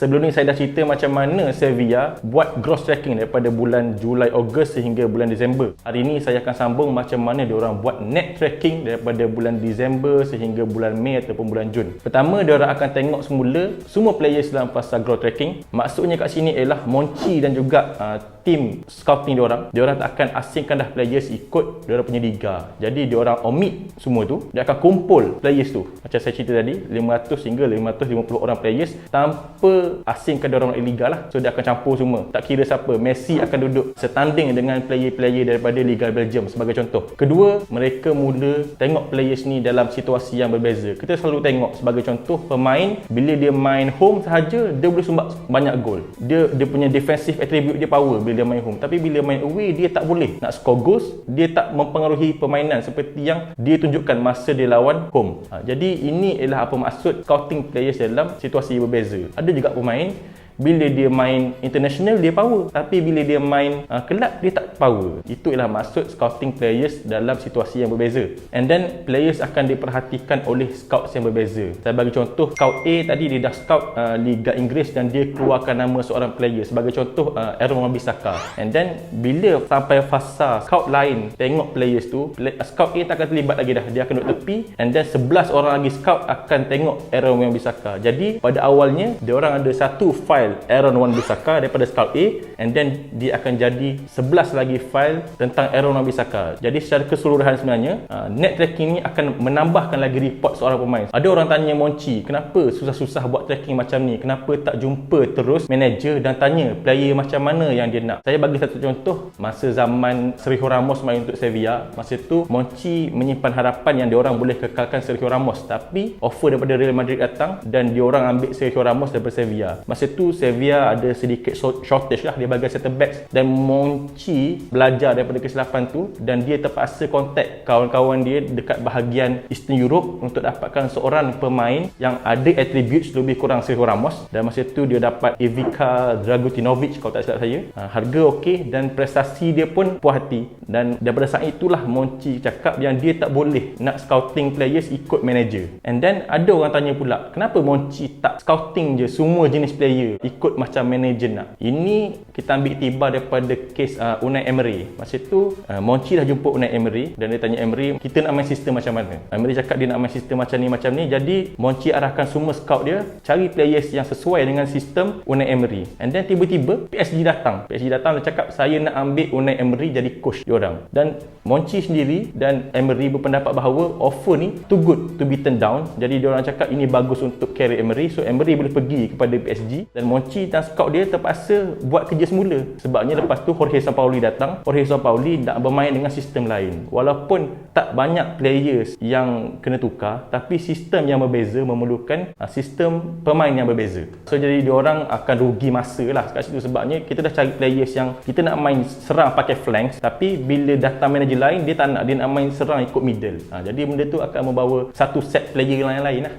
Sebelum ni saya dah cerita macam mana Sevilla buat gross tracking daripada bulan Julai, Ogos sehingga bulan Disember. Hari ni saya akan sambung macam mana diorang buat net tracking daripada bulan Disember sehingga bulan Mei ataupun bulan Jun. Pertama, diorang akan tengok semula semua players dalam fasa gross tracking. Maksudnya kat sini ialah Monchi dan juga tim scouting diorang tak akan asingkan dah players ikut diorang punya liga. Jadi diorang omit semua tu, dia akan kumpul players tu. Macam saya cerita tadi, 500 hingga 550 orang players tanpa asingkan diorang dari liga lah. So dia akan campur semua. Tak kira siapa, Messi akan duduk setanding dengan player-player daripada Liga Belgium sebagai contoh. Kedua, mereka mula tengok players ni dalam situasi yang berbeza. Kita selalu tengok sebagai contoh, pemain bila dia main home sahaja dia boleh sumbang banyak gol. Dia punya defensive attribute dia power bila dia main home. Tapi bila main away dia tak boleh nak score goals, dia tak mempengaruhi permainan seperti yang dia tunjukkan masa dia lawan home. Jadi ini ialah apa maksud scouting players dalam situasi berbeza. Ada juga pemain bila dia main international dia power, tapi bila dia main kelab dia tak power. Itu ialah maksud scouting players dalam situasi yang berbeza. And then players akan diperhatikan oleh scouts yang berbeza. Saya bagi contoh, scout A tadi dia dah scout Liga Inggeris dan dia keluarkan nama seorang player. Sebagai contoh Aaron Wan-Bissaka. And then bila sampai fasa scout lain tengok players tu, scout A tak akan terlibat lagi dah. Dia akan duduk tepi, and then 11 orang lagi scout akan tengok Aaron Wan-Bissaka. Jadi pada awalnya diorang ada satu file Aaron Wan-Bissaka daripada scout A, and then dia akan jadi 11 lagi file tentang Aaron Wan-Bissaka. Jadi secara keseluruhan sebenarnya net tracking ni akan menambahkan lagi report seorang pemain. Ada orang tanya Monchi, kenapa susah-susah buat tracking macam ni? Kenapa tak jumpa terus manager dan tanya player macam mana yang dia nak? Saya bagi satu contoh, masa zaman Sergio Ramos main untuk Sevilla, masa tu Monchi menyimpan harapan yang diorang boleh kekalkan Sergio Ramos, tapi offer daripada Real Madrid datang dan diorang ambil Sergio Ramos daripada Sevilla. Masa tu Sevilla ada sedikit shortage lah, dia bagi center backs, dan Monchi belajar daripada kesilapan tu dan dia terpaksa contact kawan-kawan dia dekat bahagian Eastern Europe untuk dapatkan seorang pemain yang ada attributes lebih kurang Sergio Ramos, dan masa tu dia dapat Ivica Dragutinovic kalau tak silap saya. Harga okey dan prestasi dia pun puas hati, dan daripada saat itulah Monchi cakap yang dia tak boleh nak scouting players ikut manager. And then ada orang tanya pula, kenapa Monchi tak scouting je semua jenis player ikut macam manager nak? Ini kita ambil tiba daripada kes Unai Emery. Masa tu Monchi dah jumpa Unai Emery dan dia tanya Emery, kita nak main sistem macam mana? Emery cakap dia nak main sistem macam ni. Jadi Monchi arahkan semua scout dia cari players yang sesuai dengan sistem Unai Emery. And then tiba-tiba PSG datang dan cakap, saya nak ambil Unai Emery jadi coach diorang. Dan Monchi sendiri dan Emery berpendapat bahawa offer ni too good to be turned down. Jadi diorang cakap ini bagus untuk carry Emery, so Emery boleh pergi kepada PSG dan Monchi dan scout dia terpaksa buat kerja semula. Sebabnya lepas tu Jorge Sampaoli datang. Jorge Sampaoli nak bermain dengan sistem lain. Walaupun tak banyak players yang kena tukar, tapi sistem yang berbeza memerlukan sistem pemain yang berbeza. So jadi diorang akan rugi masa lah kat situ. Sebabnya kita dah cari players yang kita nak main serang pakai flanks, tapi bila datang manager lain dia tak nak, dia nak main serang ikut middle. Jadi benda tu akan membawa satu set player lain-lain lah.